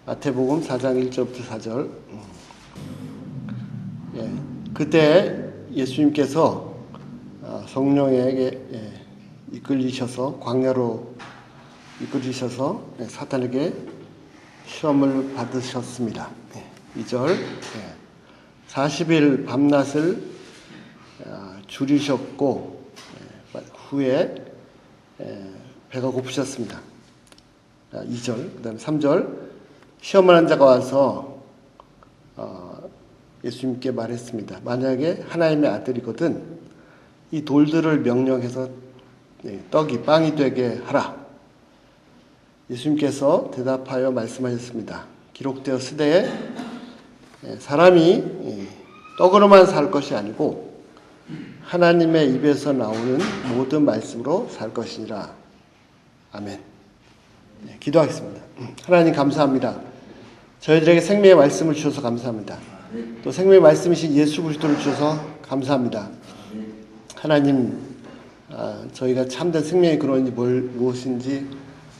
마태복음 4장 1절부터 4절. 그때 예수님께서 성령에게 이끌리셔서 광야로 이끌리셔서 사탄에게 시험을 받으셨습니다. 2절 40일 밤낮을 줄이셨고 후에 배가 고프셨습니다. 2절 그 다음에 3절 시험하는 자가 와서 예수님께 말했습니다. 만약에 하나님의 아들이거든 이 돌들을 명령해서 빵이 되게 하라. 예수님께서 대답하여 말씀하셨습니다. 기록되었으되 사람이 떡으로만 살 것이 아니고 하나님의 입에서 나오는 모든 말씀으로 살 것이니라. 아멘. 기도하겠습니다. 하나님 감사합니다. 저희들에게 생명의 말씀을 주셔서 감사합니다. 또 생명의 말씀이신 예수 그리스도를 주셔서 감사합니다. 하나님, 저희가 참된 생명의 근원이 무엇인지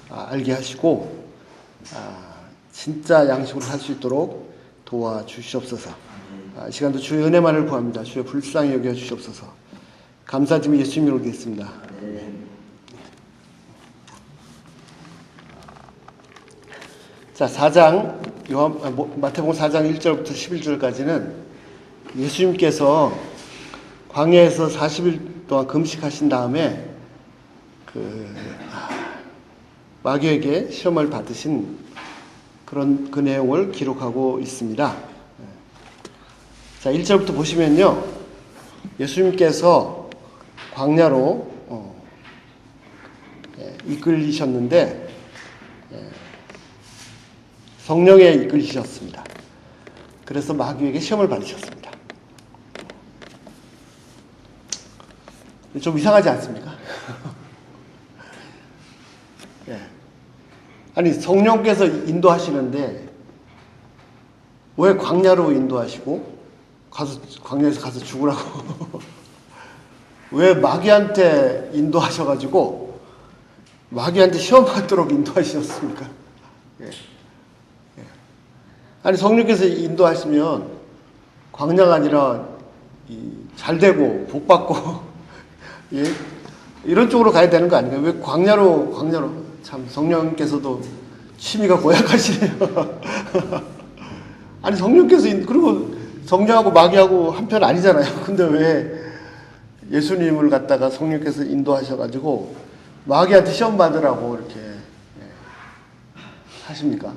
알게 하시고 진짜 양식으로 살 수 있도록 도와주시옵소서. 이 시간도 주의 은혜만을 구합니다. 주의 불쌍히 여겨 주시옵소서. 감사드리며 예수님으로 기도했습니다. 자, 마태복음 4장 1절부터 11절까지는 예수님께서 광야에서 40일 동안 금식하신 다음에 마귀에게 시험을 받으신 그 내용을 기록하고 있습니다. 자, 1절부터 보시면요. 예수님께서 광야로 이끌리셨는데 성령에 이끌리셨습니다. 그래서 마귀에게 시험을 받으셨습니다. 좀 이상하지 않습니까? 아니 성령께서 인도하시는데 왜 광야로 인도하시고 광야에서 가서 죽으라고 왜 마귀한테 인도하셔가지고 마귀한테 시험 받도록 인도하셨습니까? 아니 성령께서 인도하시면 광야가 아니라 잘 되고 복 받고 이런 쪽으로 가야 되는 거 아닌가요? 왜 광야로 참 성령께서도 취미가 고약하시네요. 아니 성령께서 그리고 성령하고 마귀하고 한편 아니잖아요. 근데 왜 예수님을 갖다가 성령께서 인도하셔가지고 마귀한테 시험 받으라고 이렇게 하십니까?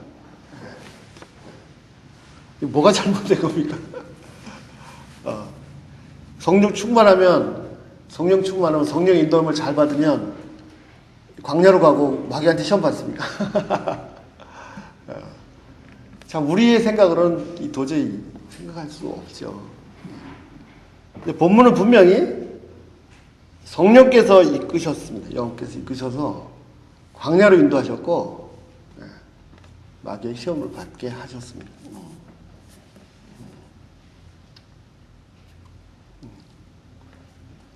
뭐가 잘못된 겁니까? 성령 충만하면 성령 인도함을 잘 받으면 광야로 가고 마귀한테 시험 받습니까? 참 우리의 생각으로는 도저히 생각할 수 없죠. 근데 본문은 분명히 성령께서 이끄셨습니다. 영께서 이끄셔서 광야로 인도하셨고 마귀의 시험을 받게 하셨습니다.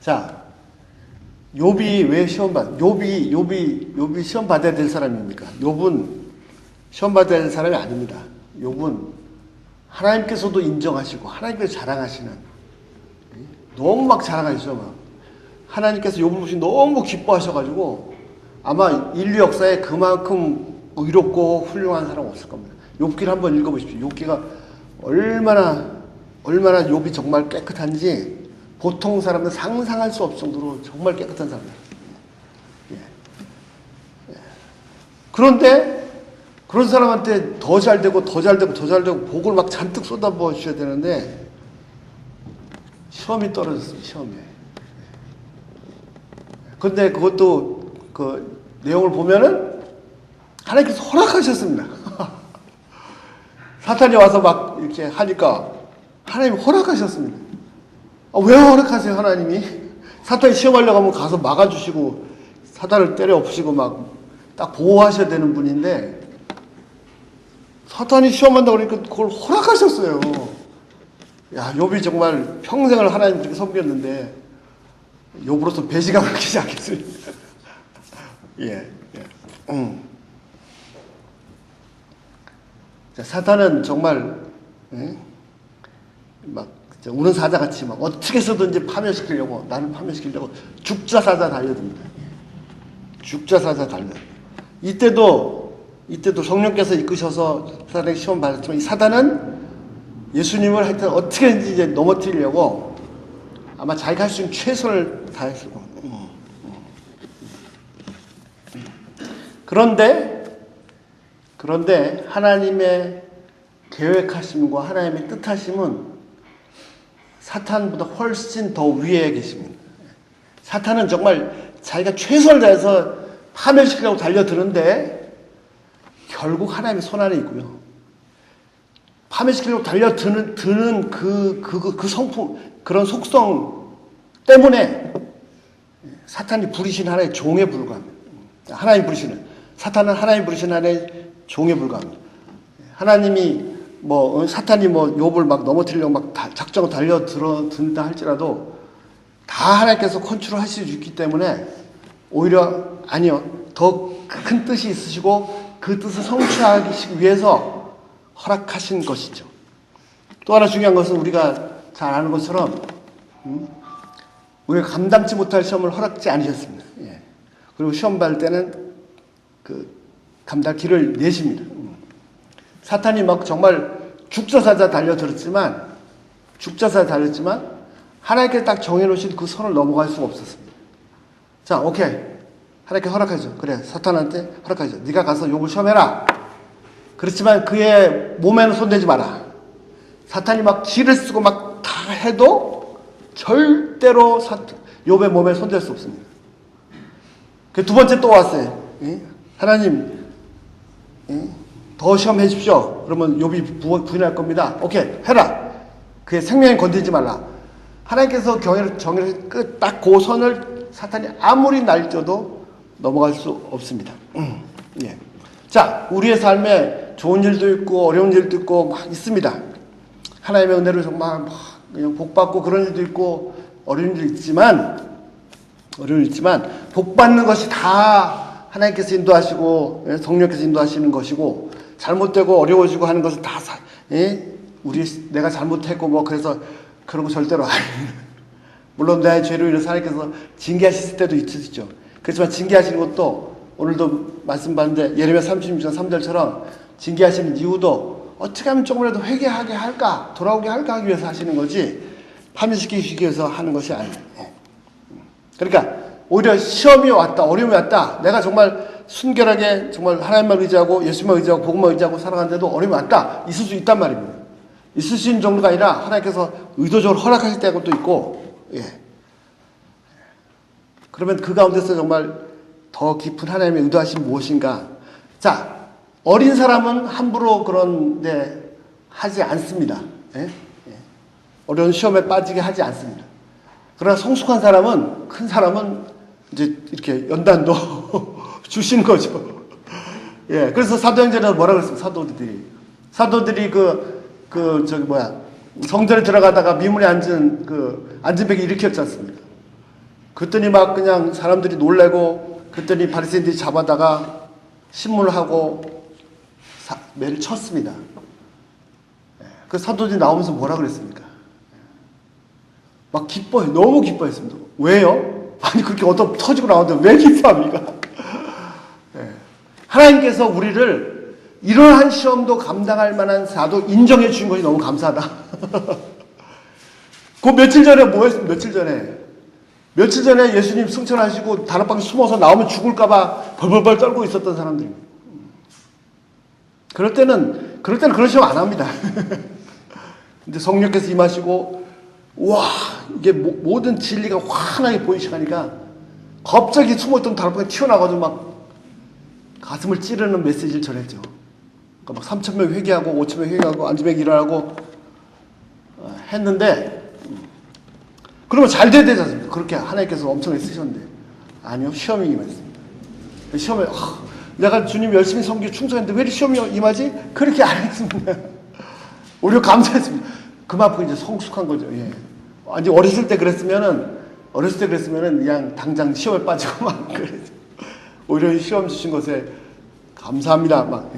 자, 욥이 왜 욥이 시험 받아야 될 사람입니까? 욥은 시험 받아야 될 사람이 아닙니다. 욥은 하나님께서도 인정하시고 하나님께서 자랑하시는 너무 막 자랑하시죠. 막. 하나님께서 욥을 보시고 너무 기뻐하셔가지고 아마 인류 역사에 그만큼 의롭고 훌륭한 사람 없을 겁니다. 욥기를 한번 읽어보십시오. 욥기가 얼마나 욥이 정말 깨끗한지 보통 사람은 상상할 수 없을 정도로 정말 깨끗한 사람이에요. 그런데 그런 사람한테 더 잘 되고 복을 막 잔뜩 쏟아부어 주셔야 되는데 시험이 떨어졌습니다. 시험에. 근데 그것도 그 내용을 보면은 하나님께서 허락하셨습니다. 사탄이 와서 막 이렇게 하니까 하나님이 허락하셨습니다. 왜 허락하세요, 하나님이? 사탄이 시험하려고 하면 가서 막아주시고, 사탄을 때려 엎으시고, 막, 딱 보호하셔야 되는 분인데, 사탄이 시험한다고 그러니까 그걸 허락하셨어요. 야, 욥이 정말 평생을 하나님께 섬겼는데, 욥으로서 배신감을 느끼지 않겠습니까? 자, 사탄은 정말 막 우는 사자같이 막 어떻게 해서든지 파멸시키려고, 나를 파멸시키려고 죽자사자 달려듭니다. 죽자사자 달려. 이때도 성령께서 이끄셔서 사탄에게 시험 받았지만 이 사단은 예수님을 하여튼 어떻게든지 이제 넘어뜨리려고 아마 자기가 할 수 있는 최선을 다했을 겁니다. 그런데 하나님의 계획하심과 하나님의 뜻하심은 사탄보다 훨씬 더 위에 계십니다. 사탄은 정말 자기가 최선을 다해서 파멸시키려고 달려드는데 결국 하나님의 손안에 있고요. 파멸시키려고 달려드는 그 성품, 그런 속성 때문에 사탄이 부리신 하나의 종에 불과합니다. 사탄은 하나님 부르신 하나의 종에 불과합니다. 하나님이 사탄이 욥을 막 넘어뜨리려고 막 작정을 달려든다 할지라도 다 하나님께서 컨트롤 하실 수 있기 때문에 오히려 아니요, 더 큰 뜻이 있으시고 그 뜻을 성취하기 위해서 허락하신 것이죠. 또 하나 중요한 것은 우리가 잘 아는 것처럼 우리가 감당치 못할 시험을 허락지 않으셨습니다. 예. 그리고 시험 받을 때는 감당 길을 내십니다. 사탄이 막 정말 죽자사자 달렸지만 하나님께 딱 정해놓으신 그 선을 넘어갈 수가 없었습니다. 자, 오케이. 하나님께 허락하죠. 그래, 사탄한테 허락하죠. 네가 가서 욥을 시험해라. 그렇지만 그의 몸에는 손대지 마라. 사탄이 막 기를 쓰고 막 다 해도 절대로 욥의 몸에 손댈 수 없습니다. 그 두 번째 또 왔어요. 하나님, 더 시험해 주십시오. 그러면 욥이 부인할 겁니다. 오케이, 해라. 그의 생명에 건들지 말라. 하나님께서 정의를 딱 그 선을 사탄이 아무리 날뛰어도 넘어갈 수 없습니다. 예. 자, 우리의 삶에 좋은 일도 있고 어려운 일도 있고 막 있습니다. 하나님의 은혜로 정말 막 그냥 복 받고 그런 일도 있고 어려운 일도 있지만 복 받는 것이 다 하나님께서 인도하시고 성령께서 인도하시는 것이고 잘못되고 어려워지고 하는 것은 다 내가 잘못했고 그래서 그런 거 절대로 물론 내 죄로 인해서 하나님께서 징계하실 때도 있으시죠. 그렇지만 징계하시는 것도 오늘도 말씀 봤는데 예레미야 36장 3절처럼 징계하시는 이유도 어떻게 하면 조금이라도 회개하게 할까, 돌아오게 할까 하기 위해서 하시는 거지 파멸시키기 위해서 하는 것이 아니에요. 그러니까 오히려 시험이 왔다, 어려움이 왔다, 내가 정말 순결하게 정말 하나님만 의지하고 예수만 의지하고 복음만 의지하고 살아가는데도 어려움이 왔다, 있을 수 있단 말입니다. 있을 수 있는 정도가 아니라 하나님께서 의도적으로 허락하실 때도 있고, 그러면 그 가운데서 정말 더 깊은 하나님의 의도하신 무엇인가. 자, 어린 사람은 함부로 그런데 하지 않습니다. 어려운 시험에 빠지게 하지 않습니다. 그러나 성숙한 사람은, 큰 사람은 이제 이렇게 연단도 주시는 거죠. 그래서 사도행전에서 뭐라 그랬습니까? 사도들이 성전에 들어가다가 미문에 앉은 앉은 벽에 일으켰지 않습니까? 그랬더니 막 그냥 사람들이 놀래고, 그랬더니 바리새인들이 잡아다가 신문을 하고 매를 쳤습니다. 그 사도들이 나오면서 뭐라 그랬습니까? 막 기뻐해, 너무 기뻐했습니다. 왜요? 아니 그렇게 어떤 터지고 나오는데 왜 기뻐합니까? 하나님께서 우리를 이러한 시험도 감당할 만한 사도 인정해 주신 것이 너무 감사하다. 그 며칠 전에 뭐 했습니까? 며칠 전에 예수님 승천하시고 다락방에 숨어서 나오면 죽을까봐 벌벌벌 떨고 있었던 사람들입니다. 그럴 때는 그런 시험 안 합니다. 근데 성령께서 임하시고, 와, 이게 모든 진리가 환하게 보이기 시작하니까 갑자기 숨어있던 다락방에 튀어나가서 막 가슴을 찌르는 메시지를 전했죠. 그러니까 막 3,000명 회개하고 5,000명 회개하고 안주병 일어나고 했는데, 그러면 잘 돼야 되지 않습니까? 그렇게 하나님께서 엄청나게 쓰셨는데 아니요, 시험이 임했습니다. 시험에 내가 주님 열심히 섬기고 충성했는데 왜 이렇게 시험이 임하지? 그렇게 안 했습니다. 오히려 감사했습니다. 그만큼 이제 성숙한 거죠. 아니 어렸을 때 그랬으면은 그냥 당장 시험에 빠지고 막 그랬죠. 오히려 시험 주신 것에 감사합니다. 막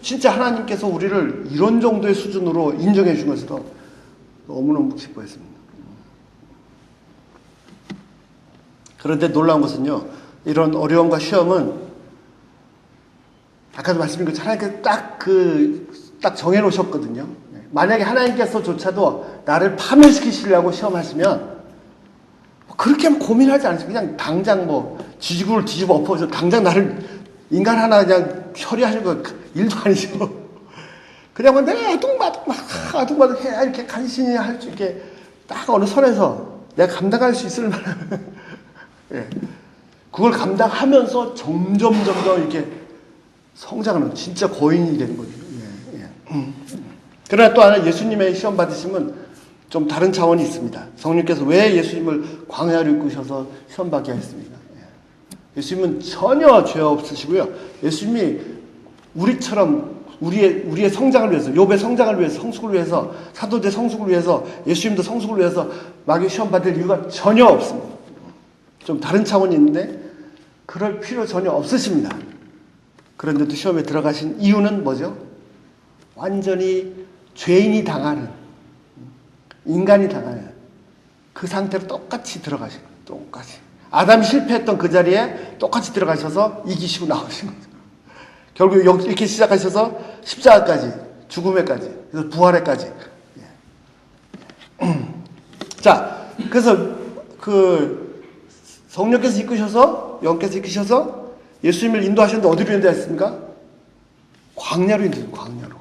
진짜 하나님께서 우리를 이런 정도의 수준으로 인정해 준 것에도 너무너무 기뻐했습니다. 그런데 놀라운 것은요, 이런 어려움과 시험은 아까도 말씀드린 것처럼 하나님께서 딱 정해놓으셨거든요. 만약에 하나님께서조차도 나를 파멸시키시려고 시험하시면 그렇게 고민하지 않으시고 그냥 당장 지구를 뒤집어 엎어서 당장 나를 인간 하나 그냥 처리하실 거 일도 아니죠. 그냥 내가 아둥바둥 해야 이렇게 간신히 할 수 있게 딱 어느 선에서 내가 감당할 수 있을 만한 예. 그걸 감당하면서 점점 이렇게 성장하는 진짜 거인이 되는 거죠. 예. 그러나 또 하나 예수님의 시험 받으심은 좀 다른 차원이 있습니다. 성령께서 왜 예수님을 광야로 이끄셔서 시험 받게 했습니까? 예수님은 전혀 죄 없으시고요. 예수님이 우리처럼 우리의 성장을 위해서, 욥의 성장을 위해서, 성숙을 위해서, 사도들 성숙을 위해서, 예수님도 성숙을 위해서 마귀 시험 받을 이유가 전혀 없습니다. 좀 다른 차원이 있는데 그럴 필요 전혀 없으십니다. 그런데도 시험에 들어가신 이유는 뭐죠? 완전히 죄인이 당하는, 인간이 당하는 그 상태로 똑같이 들어가신 거예요. 똑같이. 아담이 실패했던 그 자리에 똑같이 들어가셔서 이기시고 나오신 거죠. 결국 이렇게 시작하셔서 십자가까지, 죽음에까지, 그래서 부활에까지. 자, 그래서 성령께서 이끄셔서, 영께서 이끄셔서 예수님을 인도하셨는데 어디로 인도했습니까? 광야로 인도했어요. 광야로.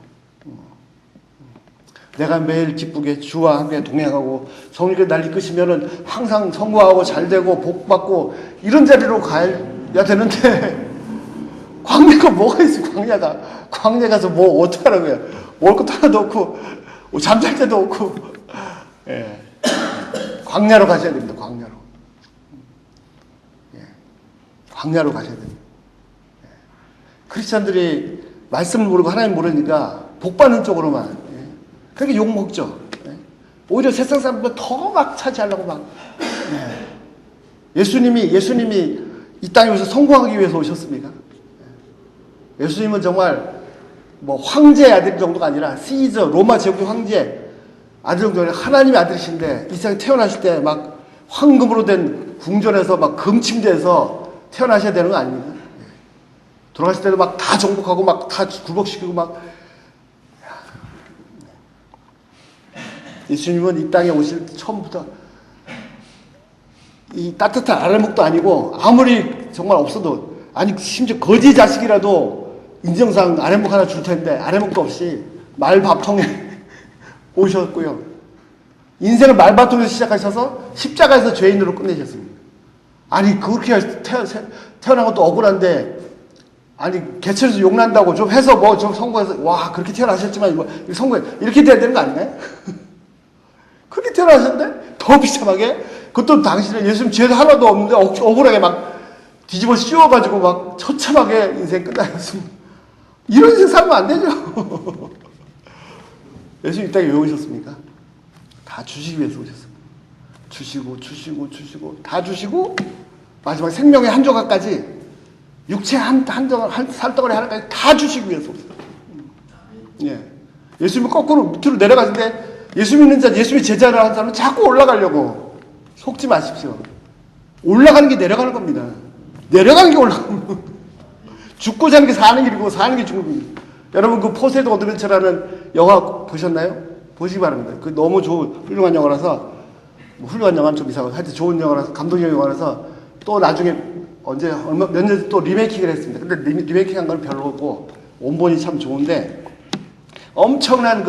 내가 매일 기쁘게 주와 함께 동행하고 성령께서 날 이끄시면은 항상 성공하고 잘되고 복받고 이런 자리로 가야 되는데 광야가 뭐가 있어? 광야 가서 뭐 어떡하라고요? 먹을 것도 하나도 없고 잠잘 데도 없고 예. 광야로 가셔야 됩니다. 광야로. 예. 광야로 가셔야 됩니다. 예. 크리스찬들이 말씀을 모르고 하나님 모르니까 복받는 쪽으로만 그렇게 욕먹죠. 오히려 세상 사람보다 더 막 차지하려고 막. 예수님이 이 땅에 오셔서 성공하기 위해서 오셨습니까? 예수님은 정말 황제의 아들 정도가 아니라 시저, 로마 제국의 황제 아들 정도가 아니라 하나님의 아들이신데 이 세상에 태어나실 때 막 황금으로 된 궁전에서 막 금침대에서 태어나셔야 되는 거 아닙니까? 돌아가실 때도 막 다 정복하고 막 다 굴복시키고 막. 예수님은 이 땅에 오실 때 처음부터 이 따뜻한 아랫목도 아니고 아무리 정말 없어도 아니 심지어 거지 자식이라도 인정상 아랫목 하나 줄 텐데 아랫목도 없이 말밥통에 오셨고요. 인생을 말밥통에서 시작하셔서 십자가에서 죄인으로 끝내셨습니다. 아니 그렇게 태어난 것도 억울한데 아니 개천에서 욕난다고 좀 해서 좀 성공해서 와 그렇게 태어나셨지만 이거 성공해 이렇게 돼야 되는 거 아니나요? 그렇게 태어나셨는데 더 비참하게 그것도 당신은 예수님 죄도 하나도 없는데 억울하게 막 뒤집어 씌워가지고 막 처참하게 인생 끝나셨습니다. 이런 인생 살면 안 되죠. 예수님 이 땅에 왜 오셨습니까? 다 주시기 위해서 오셨습니다. 주시고 다 주시고 마지막 생명의 한 조각까지 육체 한 살덩어리 하나까지 다 주시기 위해서 오셨습니다. 예. 예수님은 거꾸로 밑으로 내려가는데 예수 믿는 자, 예수의 제자를 하는 사람은 자꾸 올라가려고. 속지 마십시오. 올라가는 게 내려가는 겁니다. 내려가는 게 올라가는 겁니다. 죽고자 하는 게 사는 길이고 사는 게 죽는 겁니다. 여러분 그 포세이돈 어드벤처라는 영화 보셨나요? 보시기 바랍니다. 그 너무 좋은 훌륭한 영화라서 훌륭한 영화는 좀 이상하고 하여튼 좋은 영화라서 감동적인 영화라서 또 나중에 몇 년 또 리메이킹을 했습니다. 근데 리메이킹한 건 별로고 원본이 참 좋은데 엄청난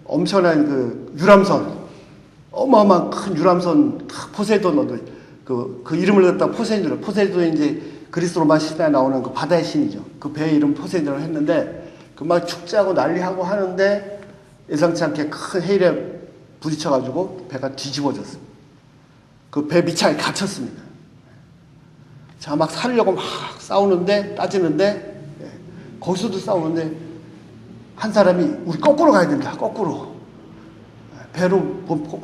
엄청난 유람선, 어마어마한 큰 유람선, 포세이돈, 그 이름을 갖다 포세이돈이 이제 그리스 로마 시대에 나오는 그 바다의 신이죠. 그 배의 이름 포세이돈을 했는데, 그 막 축제하고 난리하고 하는데, 예상치 않게 큰 해일에 부딪혀가지고 배가 뒤집어졌습니다. 그 배 밑창에 갇혔습니다. 자, 막 살려고 막 따지는데, 거기서도 싸우는데, 한 사람이 우리 거꾸로 가야 됩니다. 거꾸로 배로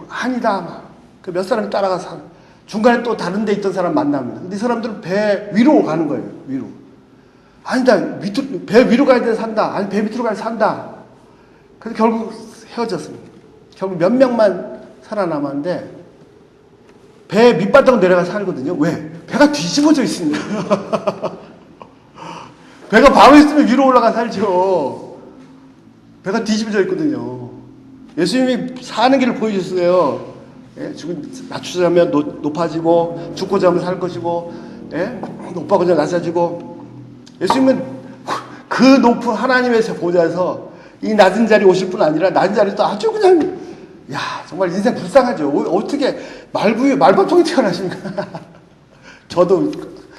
아니다. 그 몇 사람이 따라가서 중간에 또 다른 데 있던 사람 만납니다. 근데 이 사람들은 배 위로 가는 거예요. 위로. 아니다, 배 위로 가야 돼 산다. 아니, 배 밑으로 가야 산다. 그래서 결국 헤어졌습니다. 결국 몇 명만 살아남았는데, 배 밑바닥으로 내려가 살거든요. 왜? 배가 뒤집어져 있습니다. 배가 바로 있으면 위로 올라가 살죠. 배가 뒤집어져 있거든요. 예수님이 사는 길을 보여주세요. 예? 낮추자면 높아지고, 죽고자 하면 살 것이고, 예? 높아지면 낮아지고. 예수님은 그 높은 하나님의 보좌에서 이 낮은 자리 오실 뿐 아니라 낮은 자리도 아주 그냥, 야, 정말 인생 불쌍하죠. 어떻게 말밥통에 태어나십니까? 저도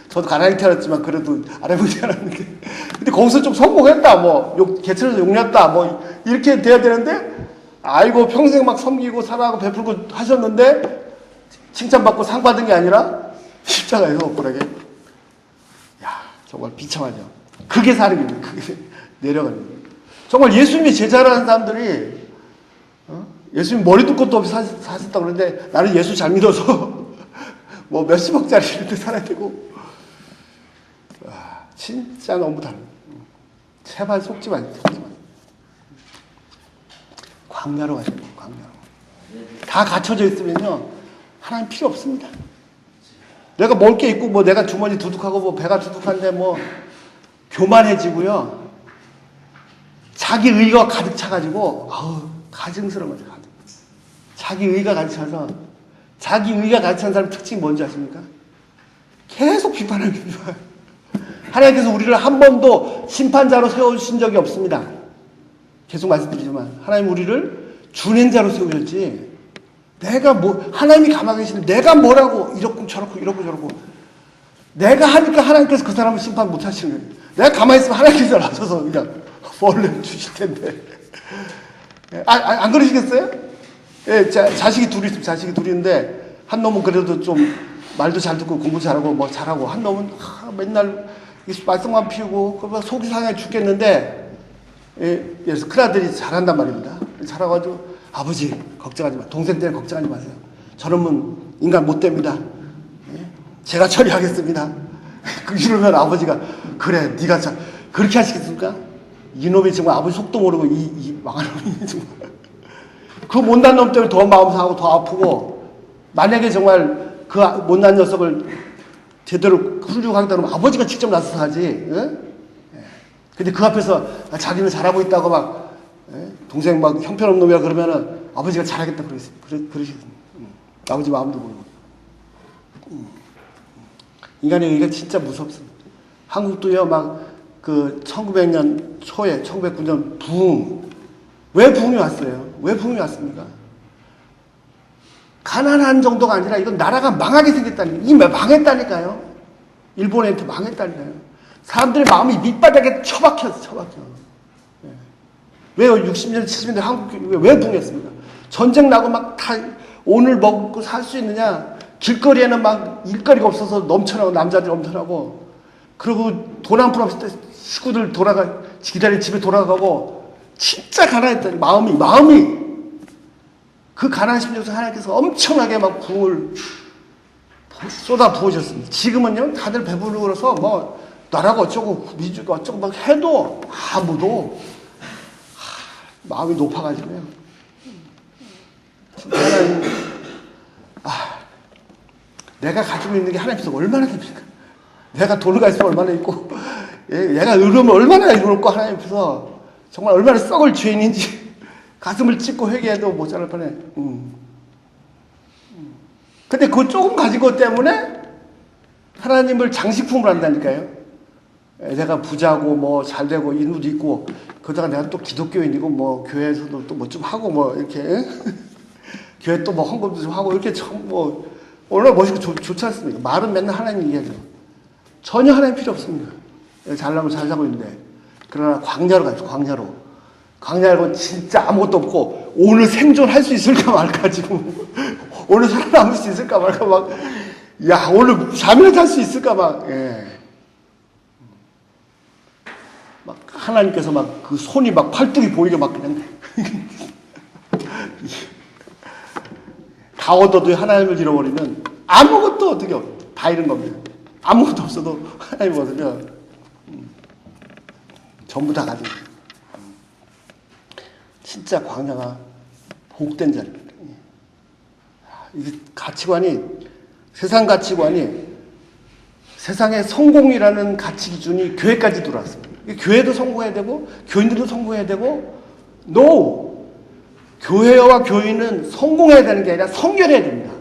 가난하게 태어났지만 그래도 아래로 태어났는데. 근데 거기서 좀 성공했다, 뭐, 개천에서 용렸다, 뭐, 이렇게 돼야 되는데, 아이고, 평생 막 섬기고 사랑하고 베풀고 하셨는데, 칭찬받고 상 받은 게 아니라, 십자가에서 억울하게. 야, 정말 비참하죠. 그게 사는 겁니다. 그게 내려가는 거예요. 정말 예수님이 제자라는 사람들이, 예수님 머리 둘 것도 없이 사셨다고 그러는데, 나는 예수 잘 믿어서, 뭐 몇십억짜리 이런 데 살아야 되고, 와, 진짜 너무 다릅니다. 제발 속지 마세요. 광야로 가셔야 돼요. 광야로. 다 갖춰져 있으면요, 하나님 필요 없습니다. 내가 먹을 게 있고, 뭐 내가 주머니 두둑하고, 뭐 배가 두둑한데, 뭐 교만해지고요. 자기 의가 가득 차가지고, 가증스러운 거죠. 자기 의가 가득 차서, 자기 의가 가득 찬 사람 특징이 뭔지 아십니까? 계속 비판합니다. 하나님께서 우리를 한 번도 심판자로 세우신 적이 없습니다. 계속 말씀드리지만 하나님 우리를 준행자로 세우셨지, 내가 하나님이 가만히 계시는데 내가 뭐라고 이렇고 저렇고 이렇고 저렇고 내가 하니까 하나님께서 그 사람을 심판 못 하시는 거예요. 내가 가만히 있으면 하나님께서 나서서 그냥 벌을 주실 텐데. 안 그러시겠어요? 예, 자식이 둘이 있으면 자식이 둘인데 한 놈은 그래도 좀 말도 잘 듣고 공부 잘하고 뭐 잘하고, 한 놈은 맨날 말썽만 피우고 그러면 속이 상해 죽겠는데, 그래서 큰아들이 잘한단 말입니다. 잘해가지고, 아버지 걱정하지 마, 동생 때문에 걱정하지 마세요. 저놈은 인간 못 됩니다. 제가 처리하겠습니다. 이러면 아버지가, 그래 네가 참 그렇게 하시겠습니까? 이놈이 정말 아버지 속도 모르고 이 망한 놈이 정말 그 못난 놈 때문에 더 마음 상하고 더 아프고, 만약에 정말 그 못난 녀석을 제대로 훌륭하게 하면 아버지가 직접 나서서 하지. 근데 그 앞에서 자기는 잘하고 있다고 막, 동생 막 형편없는 놈이라 그러면은 아버지가 잘하겠다 그러시거든요. 아버지 마음도 모르고. 인간의 의가 진짜 무섭습니다. 한국도요, 막 그 1900년 초에 1909년 부흥. 왜 부흥이 왔어요? 왜 부흥이 왔습니까? 가난한 정도가 아니라 이건 나라가 망하게 생겼다니까요. 이미 망했다니까요. 일본한테 망했다니까요. 사람들의 마음이 밑바닥에 처박혀. 왜요? 60년, 70년대 한국 왜 붕했습니까? 전쟁 나고 막 다 오늘 먹고 살 수 있느냐? 길거리에는 막 일거리가 없어서 넘쳐나고, 남자들이 넘쳐나고, 그리고 돈 한 푼 없을 때 식구들 기다린 집에 돌아가고, 진짜 가난했다니. 마음이 그 가난한 심정에서 하나님께서 엄청나게 막 부흥을 쏟아 부으셨습니다. 지금은요, 다들 배부르고서 뭐 나라가 어쩌고 민주가 어쩌고 막 해도 아무도 마음이 높아가지고요. 하나님, 내가 가지고 있는 게 하나님께서 얼마나 됩니까? 내가 돈을 가지고 얼마나 있고, 얘가 의로우면 얼마나 의롭고, 하나님께서 정말 얼마나 썩을 죄인인지 가슴을 찢고 회개해도 모자랄 뻔해. 근데 그 조금 가진 것 때문에 하나님을 장식품을 한다니까요. 내가 부자고 뭐 잘되고 인후도 있고, 그러다가 내가 또 기독교인이고 뭐 교회에서도 또 뭐 좀 하고 뭐 이렇게 교회 또 뭐 헌금도 좀 하고 이렇게 참 뭐 얼마나 멋있고 좋지 않습니까? 말은 맨날 하나님 얘기하죠. 전혀 하나님 필요 없습니다. 잘나고 잘 사고 있는데. 그러나 광야로 가죠. 광야로 진짜 아무것도 없고, 오늘 생존할 수 있을까 말까 지금. 오늘 살아남을 수 있을까 말까 막, 야, 오늘 잠이라도 잘 수 있을까 막, 막 하나님께서 막 그 손이 막 팔뚝이 보이게 막 그냥 다 얻어도 하나님을 잃어버리면 아무것도 어떻게 다 잃은 겁니다. 아무것도 없어도 하나님 얻으면 전부 다 가진 거예요. 진짜 광야가 복된 자리입니다. 이게 가치관이, 세상 가치관이, 세상의 성공이라는 가치 기준이 교회까지 들어왔습니다. 교회도 성공해야 되고 교인들도 성공해야 되고, NO! 교회와 교인은 성공해야 되는 게 아니라 성결해야 됩니다.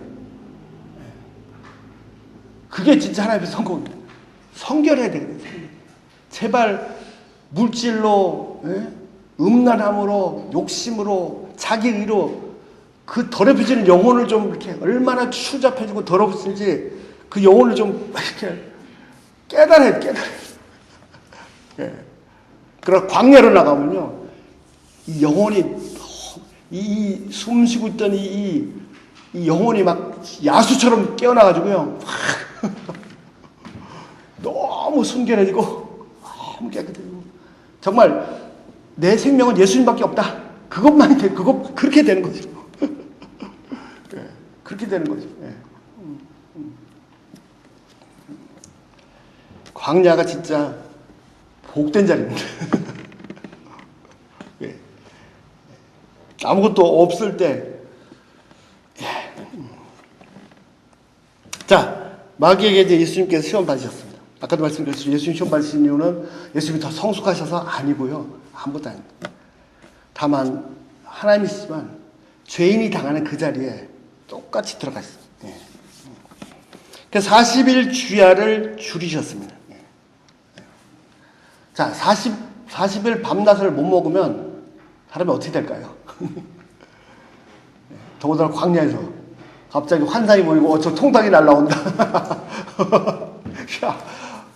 그게 진짜 하나님의 성공입니다. 성결해야 되거든요. 제발 물질로, 음란함으로, 욕심으로, 자기 의로 그 더럽혀지는 영혼을 좀 이렇게 얼마나 추잡해지고 더럽혀진지 그 영혼을 좀 이렇게 깨달아야 돼. 그러나 광야로 나가면요, 이 영혼이, 이 숨쉬고 있던 이 영혼이 막 야수처럼 깨어나가지고요, 너무 순결해지고, 너무 깨끗해지고, 정말 내 생명은 예수님밖에 없다. 그것만이 돼. 그렇게 되는 거죠. 그렇게 되는 거죠. 광야가 진짜 복된 자리입니다. 아무것도 없을 때. 자, 마귀에게 이제 예수님께서 시험 받으셨습니다. 아까도 말씀드렸듯이 예수님 시험 받으신 이유는 예수님이 더 성숙하셔서 아니고요. 아무것도 아닙니다. 다만 하나님이시지만 죄인이 당하는 그 자리에 똑같이 들어가 있어요. 그래서 40일 주야를 줄이셨습니다. 자, 40일 밤낮을 못 먹으면 사람이 어떻게 될까요? 더군다나 광야에서 갑자기 환상이 보이고 저 통닭이 날라온다.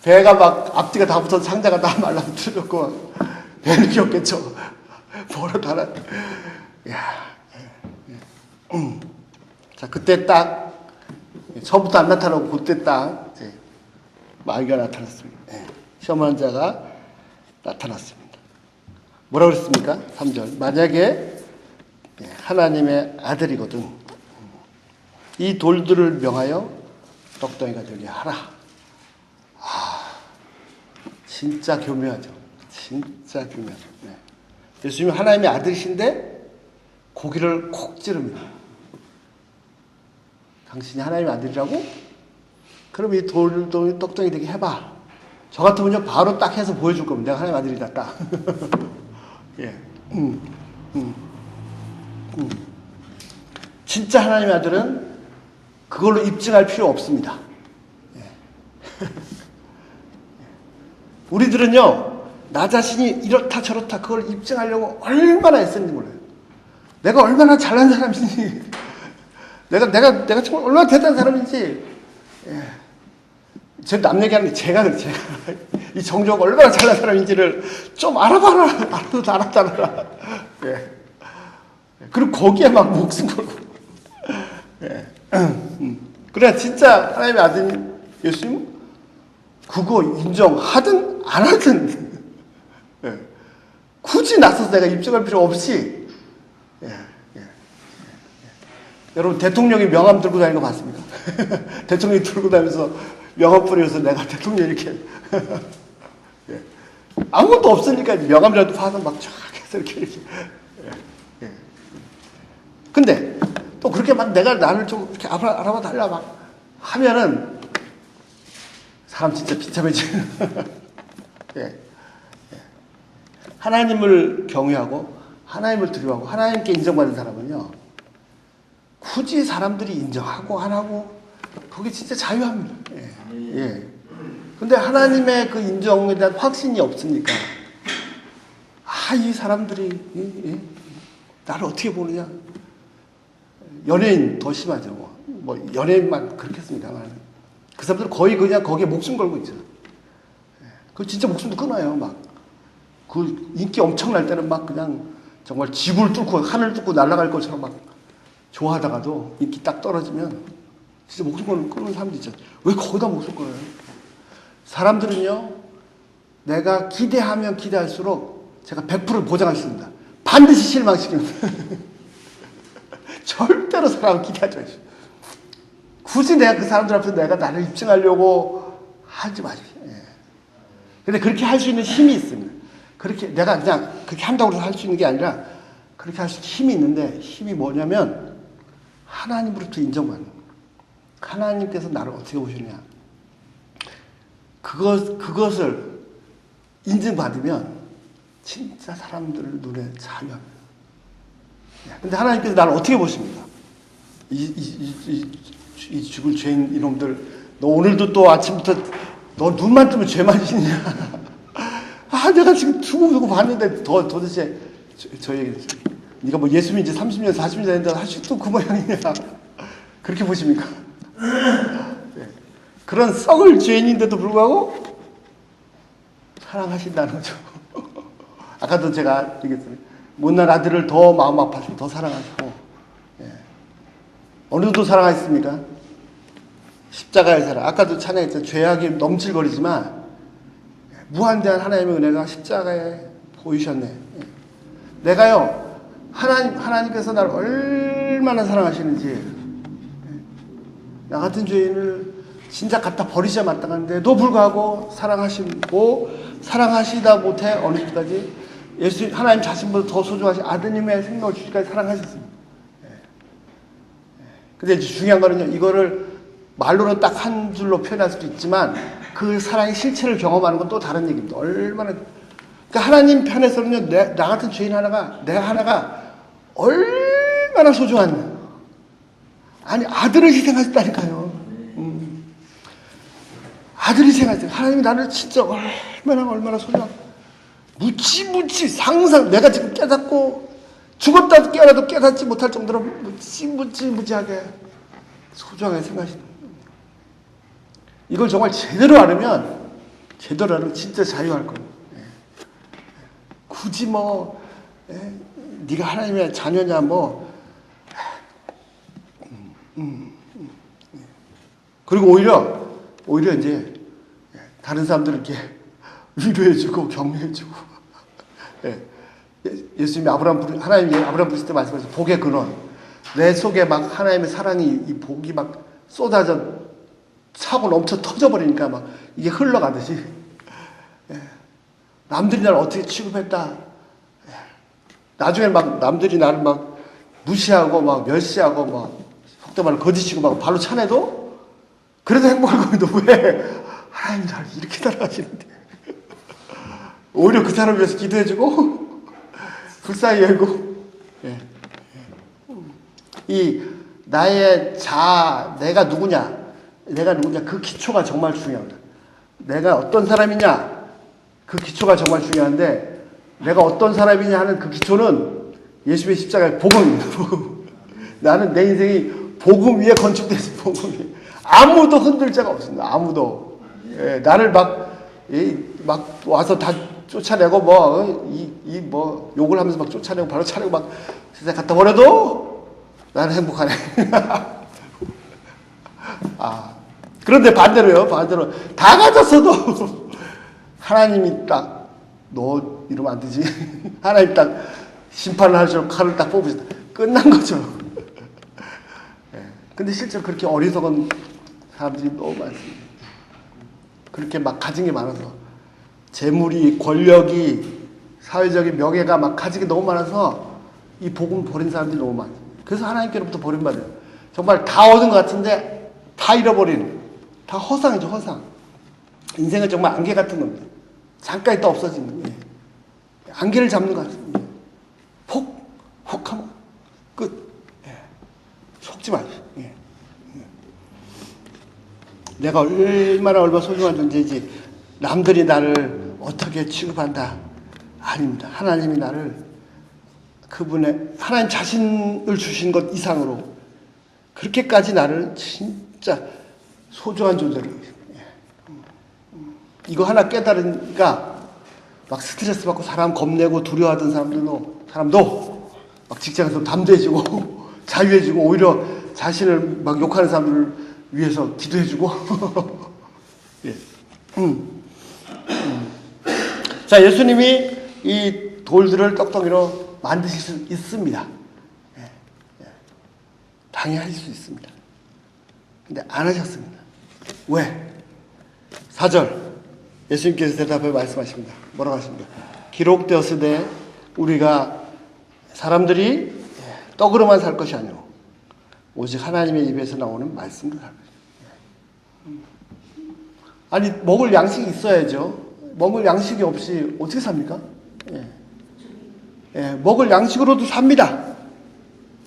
배가 막 앞뒤가 다 붙어서 상자가 다 말라붙어졌고 배는 귀엽겠죠. 뭐라 달아. 자, 그때 딱 처음부터 안 나타나고 그때 딱 마귀가 나타났습니다. 시험하는 자가 나타났습니다. 뭐라고 그랬습니까? 3절. 만약에 하나님의 아들이거든 이 돌들을 명하여 떡덩이가 되게 하라. 진짜 교묘하죠. 진짜 교묘하죠. 예수님이 하나님의 아들이신데 고기를 콕 찌릅니다. 당신이 하나님의 아들이라고? 그럼 이 돌도 떡덩이 되게 해봐. 저 같으면요 바로 딱 해서 보여줄 겁니다. 내가 하나님의 아들이다 딱. 진짜 하나님의 아들은 그걸로 입증할 필요 없습니다. 우리들은요, 나 자신이 이렇다 저렇다 그걸 입증하려고 얼마나 애쓰는지 몰라요. 내가 얼마나 잘난 사람인지, 내가 정말 얼마나 대단한 사람인지, 제 남 얘기하는 게 제가 이 정조가 얼마나 잘난 사람인지를 좀 알아봐라. 알았잖아. 그리고 거기에 막 목숨 걸고. 그러나 진짜 하나님의 아들 예수님 그거 인정하든 안 하든 굳이 나서서 내가 입증할 필요 없이 여러분 대통령이 명함 들고 다니는 거 봤습니까? 대통령이 들고 다니면서 명함 뿌려서 내가 대통령 이렇게 아무것도 없으니까 명함이라도 파서 막 쫙 해서 이렇게 근데 또 그렇게 막 내가 나를 좀 이렇게 알아봐 달라 막 하면은 사람 진짜 비참해지는. 하나님을 경외하고 하나님을 두려워하고 하나님께 인정받은 사람은요 굳이 사람들이 인정하고 안 하고 그게 진짜 자유합니다. 근데 하나님의 그 인정에 대한 확신이 없으니까 이 사람들이 나를 어떻게 보느냐. 연예인 더 심하죠. 뭐 연예인만 그렇겠습니다만 그 사람들은 거의 그냥 거기에 목숨 걸고 있죠. 그 진짜 목숨도 끊어요. 막 그 인기 엄청날 때는 막 그냥 정말 지구를 뚫고 하늘을 뚫고 날아갈 것처럼 막 좋아하다가도 인기 딱 떨어지면 진짜 목숨 끊는 사람도 있죠. 왜 거기다 목숨 끊어요? 사람들은요 내가 기대하면 기대할수록 제가 100% 보장할 수 있습니다. 반드시 실망시킵니다. 절대로 사람을 기대하지 마십시오. 굳이 내가 그 사람들 앞에서 내가 나를 입증하려고 하지 마십시오. 근데 그렇게 할 수 있는 힘이 있습니다. 그렇게 내가 그냥 그렇게 한다고 해서 할 수 있는 게 아니라 그렇게 할 수 힘이 있는데 힘이 뭐냐면 하나님으로부터 인정받는 거예요. 하나님께서 나를 어떻게 보시느냐. 그것을 인증받으면 진짜 사람들 눈에 자유합니다. 근데 하나님께서 나를 어떻게 보십니까? 이 죽을 죄인 이놈들, 너 오늘도 또 아침부터 너 눈만 뜨면 죄만 지냐. 아, 내가 지금 두고 봤는데 도대체 저 얘기 네가 뭐 예수 믿은 지 30년 40년 됐는데 아직도 그 모양이냐. 그렇게 보십니까? 네. 그런 썩을 죄인인데도 불구하고 사랑하신다는 거죠. 아까도 제가 얘기했어요. 못난 아들을 더 마음 아파서 더 사랑하시고, 예. 어느 정도 사랑하셨습니까? 십자가의 사랑. 아까도 찬양했죠. 죄악이 넘칠거리지만 무한대한 하나님의 은혜가 십자가에 보이셨네. 예. 내가요, 하나님께서 나를 얼마나 사랑하시는지, 예. 나 같은 죄인을 진짜 갖다 버리자 마땅한데도 불구하고 사랑하시고, 사랑하시다 못해 어느 때까지 예수 하나님 자신보다 더 소중하신 아드님의 생명을 주시기까지 사랑하셨습니다. 예. 근데 중요한 거는요, 이거를 말로는 딱 한 줄로 표현할 수도 있지만 그 사랑의 실체를 경험하는 건 또 다른 얘기입니다. 얼마나, 그러니까 하나님 편에서는요, 나 같은 죄인 내가 하나가 얼마나 소중한, 아니 아들을 희생하셨다니까요. 아들이 희생하셨어요. 하나님이 나를 진짜 얼마나 소중한, 무지 상상, 내가 지금 깨닫고 죽었다 깨어나도 깨닫지 못할 정도로 무지하게 소중하게 생각하시는 거예요. 이걸 정말 제대로 알으면 진짜 자유할 거예요. 예. 굳이 뭐, 예? 네가 하나님의 자녀냐 뭐, 그리고 오히려 이제 다른 사람들을 이렇게 위로해주고 격려해주고. 예. 예수님이 하나님이 아브라함 부르실 때 말씀하셨어요. 복의 근원. 내 속에 막 하나님의 사랑이, 이 복이 막 쏟아져 차고 넘쳐 터져버리니까 막 이게 흘러가듯이. 예. 남들이 나를 어떻게 취급했다. 예. 나중에 막 남들이 나를 막 무시하고 막 멸시하고 막 속된 말로 거짓이고 막 발로 차내도 그래도 행복할 거면도 왜 하나님 나를 이렇게 사랑하시는데. 오히려 그 사람을 위해서 기도해주고 불쌍히 여기고. 예. 이 나의 내가 누구냐 그 기초가 정말 중요합니다. 내가 어떤 사람이냐 그 기초가 정말 중요한데, 내가 어떤 사람이냐 하는 그 기초는 예수의 십자가의 복음입니다. 나는 내 인생이 복음 위에 건축되어 있어요. 복음 위에 아무도 흔들 자가 없습니다. 아무도. 예, 나를 막 와서 다 쫓아내고 뭐 욕을 하면서 막 쫓아내고 바로 차내고 막 세상에 갖다 버려도 나는 행복하네. 그런데 반대로 다 가졌어도 하나님이 딱 너 이러면 안 되지. 하나님 딱 심판을 하시고 칼을 딱 뽑으시다. 끝난 거죠. 예. 근데 실제로 그렇게 어리석은 사람들이 너무 많습니다. 그렇게 막 가진 게 많아서, 재물이, 권력이, 사회적인 명예가 막 가진 게 너무 많아서 이 복음 버린 사람들이 너무 많아요. 그래서 하나님께로부터 버림받아요. 정말 다 얻은 것 같은데 다 잃어버리는, 다 허상이죠, 허상. 인생은 정말 안개 같은 겁니다. 잠깐 있다 없어지는 거예요. 안개를 잡는 것 같습니다. 혹하면 끝. 예. 속지 마세요. 예. 내가 얼마나 소중한 존재인지 남들이 나를 어떻게 취급한다. 아닙니다. 하나님이 나를 하나님 자신을 주신 것 이상으로 그렇게까지 나를 진짜 소중한 존재로. 이거 하나 깨달으니까 막 스트레스 받고 사람 겁내고 두려워하던 사람도 막 직장에서 담대해지고 자유해지고, 오히려 자신을 막 욕하는 사람들을 위해서 기도해주고. 예. 자, 예수님이 이 돌들을 떡덩이로 만드실 수 있습니다. 예. 예. 당연히 하실 수 있습니다. 근데 안 하셨습니다. 왜? 4절 예수님께서 대답해 말씀하십니다. 뭐라고 하십니까? 기록되었으되 우리가 사람들이 떡으로만 살 것이 아니오 오직 하나님의 입에서 나오는 말씀으로 살 것이다. 아니 먹을 양식이 있어야죠. 먹을 양식이 없이 어떻게 삽니까? 먹을 양식으로도 삽니다.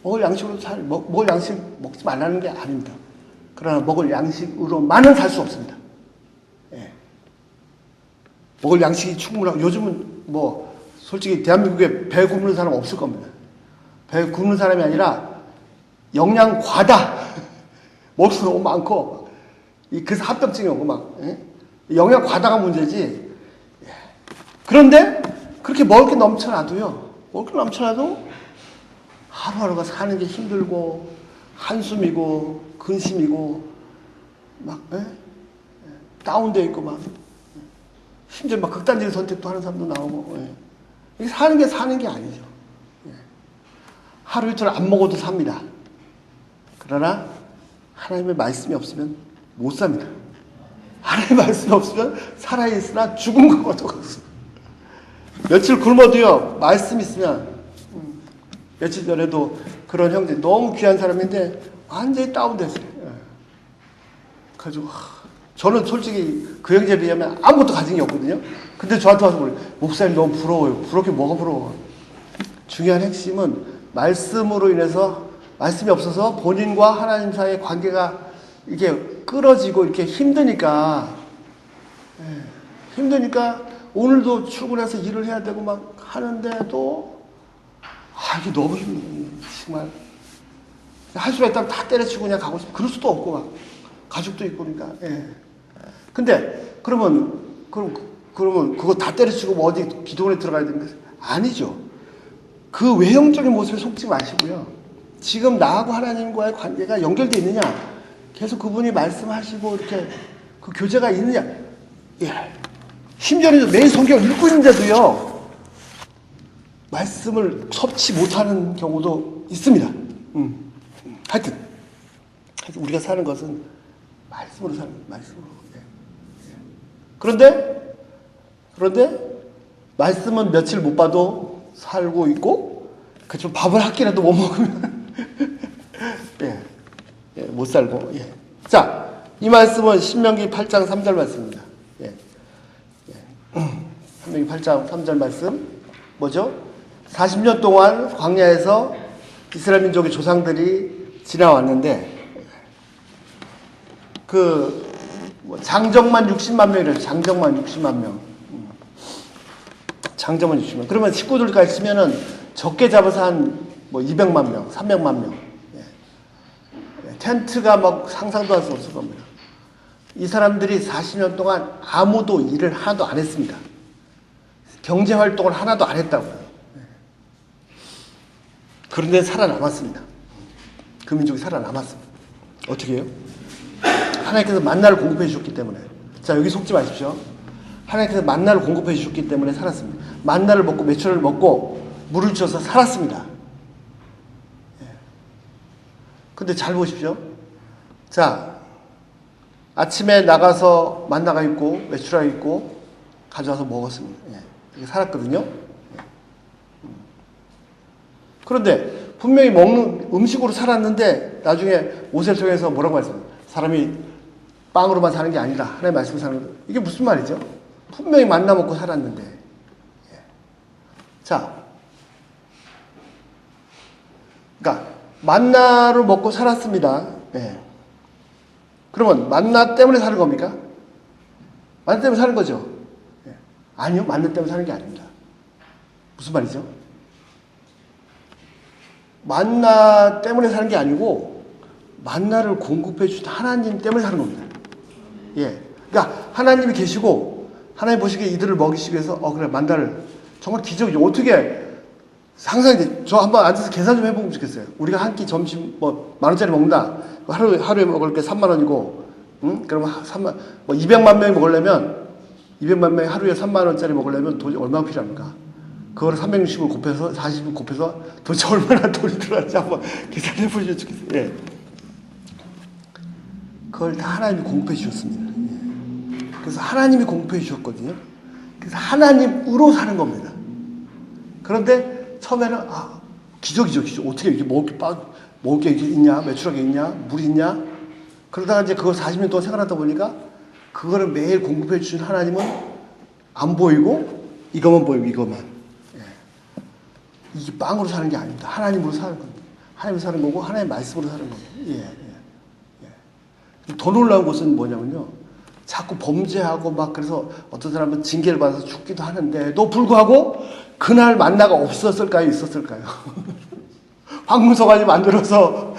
먹을 양식으로도 먹을 양식 먹지 말라는 게 아닙니다. 그러나 먹을 양식으로만은 살 수 없습니다. 먹을 양식이 충분하고 요즘은 뭐 솔직히 대한민국에 배 굶는 사람 없을 겁니다. 배 굶는 사람이 아니라 영양 과다 먹을 수 너무 많고 그래서 합병증이 오고 막 영양 과다가 문제지. 그런데 그렇게 먹을 게 넘쳐나도요. 먹을 게 넘쳐나도 하루하루가 사는 게 힘들고 한숨이고 근심이고 막 다운돼 있고 막 심지어 막 극단적인 선택도 하는 사람도 나오고 이게 사는 게 아니죠. 하루 이틀 안 먹어도 삽니다. 그러나 하나님의 말씀이 없으면 못 삽니다. 하나님의 말씀이 없으면 살아있으나 죽은 것과 똑같습니다. 며칠 굶어도요 말씀 있으면 며칠 전에도 그런 형제 너무 귀한 사람인데 완전히 다운됐어요. 그래가지고 저는 솔직히 그 형제에 비하면 아무것도 가진 게 없거든요. 근데 저한테 와서 그래요. 목사님 너무 부러워요. 부럽게 뭐가 부러워. 중요한 핵심은 말씀으로 인해서 말씀이 없어서 본인과 하나님 사이의 관계가 이게 끊어지고 이렇게 힘드니까 오늘도 출근해서 일을 해야 되고 막 하는데도 이게 너무 힘들어요. 정말 할 수가 있다면 다 때려치고 그냥 가고 싶어. 그럴 수도 없고 막 가족도 있고 그러니까. 근데 그러면 그거 다 때려치고 뭐 어디 기도원에 들어가야 되는 게 아니죠. 그 외형적인 모습에 속지 마시고요. 지금 나하고 하나님과의 관계가 연결되어 있느냐, 계속 그분이 말씀하시고 이렇게 그 교제가 있느냐. 심지어는 매일 성경을 읽고 있는데도요 말씀을 섭취 못하는 경우도 있습니다. 하여튼 우리가 사는 것은 말씀으로 사는 거예요. 말씀으로. 그런데 말씀은 며칠 못 봐도 살고 있고 좀 밥을 한 끼라도 못 먹으면 못 살고. 자, 이 말씀은 신명기 8장 3절 말씀입니다. 신명기 8장 3절 말씀 뭐죠? 40년 동안 광야에서 이스라엘 민족의 조상들이 지나왔는데 장정만 60만 명이래요. 장정만 60만 명. 장정만 60만 명. 그러면 식구들까지 치면은 적게 잡아서 한 200만 명, 300만 명. 텐트가 막 상상도 할 수 없을 겁니다. 이 사람들이 40년 동안 아무도 일을 하나도 안 했습니다. 경제 활동을 하나도 안 했다고요. 그런데 살아남았습니다. 그 민족이 살아남았습니다. 어떻게 해요? 하나님께서 만나를 공급해 주셨기 때문에. 자, 여기 속지 마십시오. 하나님께서 만나를 공급해 주셨기 때문에 살았습니다. 만나를 먹고 메추라를 먹고 물을 주어서 살았습니다. 근데 잘 보십시오. 자, 아침에 나가서 만나가 있고 메추라가 있고 가져와서 먹었습니다. 이렇게 살았거든요. 그런데 분명히 먹는 음식으로 살았는데 나중에 모세를 통해서 뭐라고 말씀해요? 사람이 빵으로만 사는 게 아니라 하나님의 말씀으로 사는 거. 이게 무슨 말이죠? 분명히 만나 먹고 살았는데. 자, 그러니까 만나로 먹고 살았습니다. 그러면 만나 때문에 사는 겁니까? 만나 때문에 사는 거죠? 아니요, 만나 때문에 사는 게 아닙니다. 무슨 말이죠? 만나 때문에 사는 게 아니고 만나를 공급해 주신 하나님 때문에 사는 겁니다. 그러니까 하나님이 계시고 하나님 보시기에 이들을 먹이시기 위해서 그래 만나를 정말 기적이죠. 어떻게 상상이 돼? 저 한번 앉아서 계산 좀 해보면 좋겠어요. 우리가 한 끼 점심 10,000원짜리 먹는다. 하루에 먹을 게 30,000원이고, 그러면 200만 명이 먹으려면 200만 명이 하루에 30,000원짜리 먹으려면 돈이 얼마나 필요합니까? 그거를 360을 곱해서 40을 곱해서 도대체 얼마나 돈이 들어갈지 한번 계산해 보시면 좋겠어요. 그걸 다 하나님이 공급해 주셨습니다. 그래서 하나님이 공급해 주셨거든요. 그래서 하나님으로 사는 겁니다. 그런데 처음에는 기적이죠, 기적. 어떻게 이렇게 먹을 게 이렇게 있냐, 매출하게 있냐, 물이 있냐. 그러다가 이제 그걸 40년 동안 생활하다 보니까 그거를 매일 공급해 주신 하나님은 안 보이고 이것만 보이고 이것만. 예. 이게 빵으로 사는 게 아닙니다. 하나님으로 사는 겁니다. 하나님으로 사는 거고 하나님의 말씀으로 사는 겁니다. 예. 더 놀라운 것은 뭐냐면요. 자꾸 범죄하고 막 그래서 어떤 사람은 징계를 받아서 죽기도 하는데도 불구하고 그날 만나가 없었을까요? 있었을까요? 황금소가지 만들어서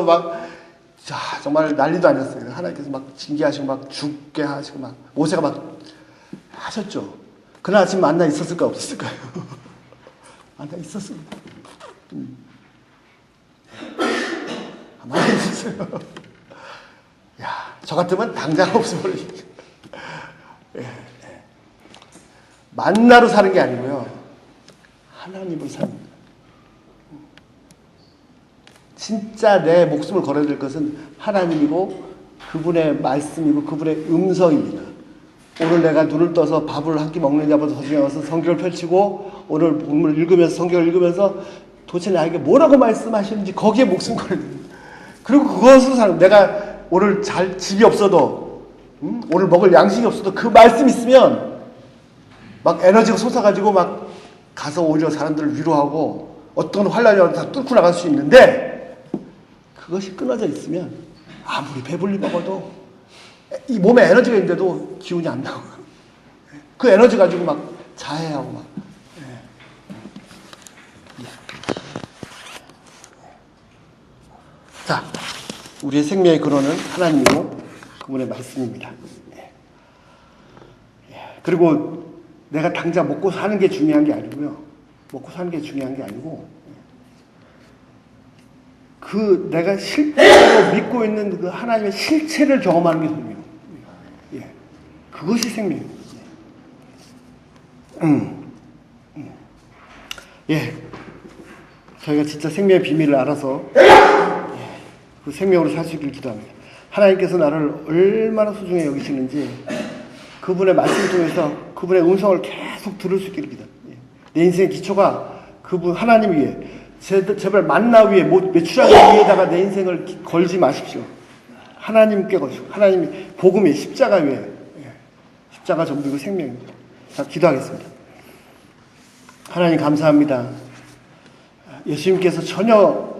막 정말 난리도 아니었어요. 하나님께서 막 징계하시고 막 죽게 하시고 막 모세가 막 하셨죠. 그날 아침 만나 있었을까요? 없었을까요? 만나 있었습니다. 만나 있었어요. 야, 저 같으면 당장 없어버리죠. 만나로 사는 게 아니고요. 하나님으로 사는 거예요. 진짜 내 목숨을 걸어야 될 것은 하나님이고 그분의 말씀이고 그분의 음성입니다. 오늘 내가 눈을 떠서 밥을 한 끼 먹는 자보다 더 중요해서 성경을 펼치고 오늘 본문을 읽으면서 성경을 읽으면서 도대체 나에게 뭐라고 말씀하시는지 거기에 목숨 걸어야 됩니다. 그리고 그것으로 사는 내가 오늘 집이 없어도 오늘 먹을 양식이 없어도 그 말씀 있으면 막 에너지가 솟아가지고 막 가서 오히려 사람들을 위로하고 어떤 환란이 와도 다 뚫고 나갈 수 있는데 그것이 끊어져 있으면 아무리 배불리 먹어도 이 몸에 에너지가 있는데도 기운이 안 나고 그 에너지 가지고 막 자해하고 막 자, 우리의 생명의 근원은 하나님이고 그분의 말씀입니다. 그리고 내가 당장 먹고 사는 게 중요한 게 아니고요. 먹고 사는 게 중요한 게 아니고 그 내가 실제로 믿고 있는 그 하나님의 실체를 경험하는 게 생명이에요. 그것이 생명이에요. 저희가 진짜 생명의 비밀을 알아서 그 생명으로 살 수 있기를 기도합니다. 하나님께서 나를 얼마나 소중히 여기시는지 그분의 말씀을 통해서 그분의 음성을 계속 들을 수 있기를 기도합니다. 내 인생의 기초가 그분 하나님 위에 제발 만나 위에 매출하기 위에다가 내 인생을 걸지 마십시오. 하나님께 거시고 하나님이 복음이 십자가 위에 십자가 전부이고 생명입니다. 자, 기도하겠습니다. 하나님 감사합니다. 예수님께서 전혀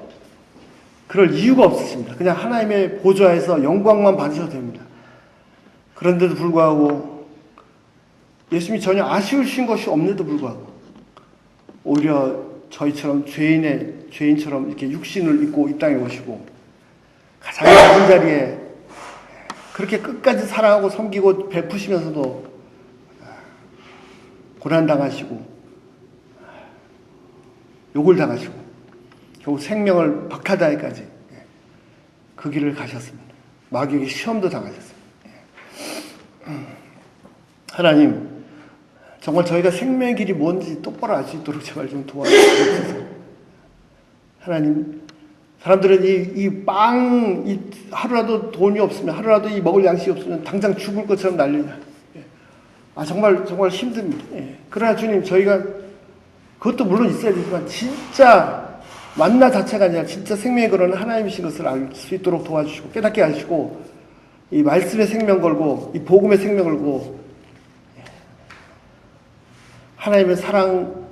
그럴 이유가 없으십니다. 그냥 하나님의 보좌에서 영광만 받으셔도 됩니다. 그런데도 불구하고 예수님이 전혀 아쉬우신 것이 없는데도 불구하고 오히려 저희처럼 죄인처럼 이렇게 육신을 입고 이 땅에 오시고 가장 작은 자리에 그렇게 끝까지 사랑하고 섬기고 베푸시면서도 고난당하시고 욕을 당하시고 결국 생명을 박탈당하기까지 그 길을 가셨습니다. 마귀에게 시험도 당하셨습니다. 하나님 정말 저희가 생명의 길이 뭔지 똑바로 알 수 있도록 제발 좀 도와주시옵소서. 하나님, 사람들은 이 하루라도 돈이 없으면, 하루라도 이 먹을 양식이 없으면 당장 죽을 것처럼 난리냐. 정말 힘듭니다. 그러나 주님, 저희가 그것도 물론 있어야 되지만, 진짜 만나 자체가 아니라 진짜 생명의 근원은 하나님이신 것을 알 수 있도록 도와주시고, 깨닫게 하시고, 이 말씀의 생명 걸고, 이 복음의 생명 걸고, 하나님의 사랑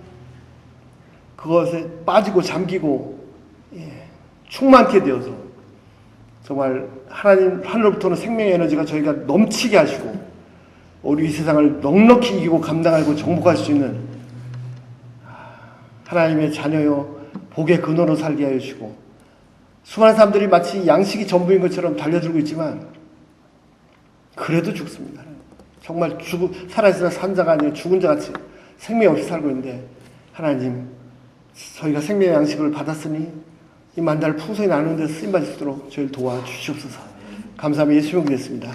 그것에 빠지고 잠기고 충만케 되어서 정말 하나님 하늘로부터는 생명의 에너지가 저희가 넘치게 하시고 우리 이 세상을 넉넉히 이기고 감당하고 정복할 수 있는 하나님의 자녀요 복의 근원으로 살게 하여 주시고 수많은 사람들이 마치 양식이 전부인 것처럼 달려들고 있지만 그래도 죽습니다. 정말 살아있으나 산 자가 아니라 죽은 자같이 생명 없이 살고 있는데 하나님 저희가 생명의 양식을 받았으니 이 만다를 풍성히 나누는 데 쓰임받을 수 있도록 저희를 도와주시옵소서. 감사하며 예수님을 기도했습니다.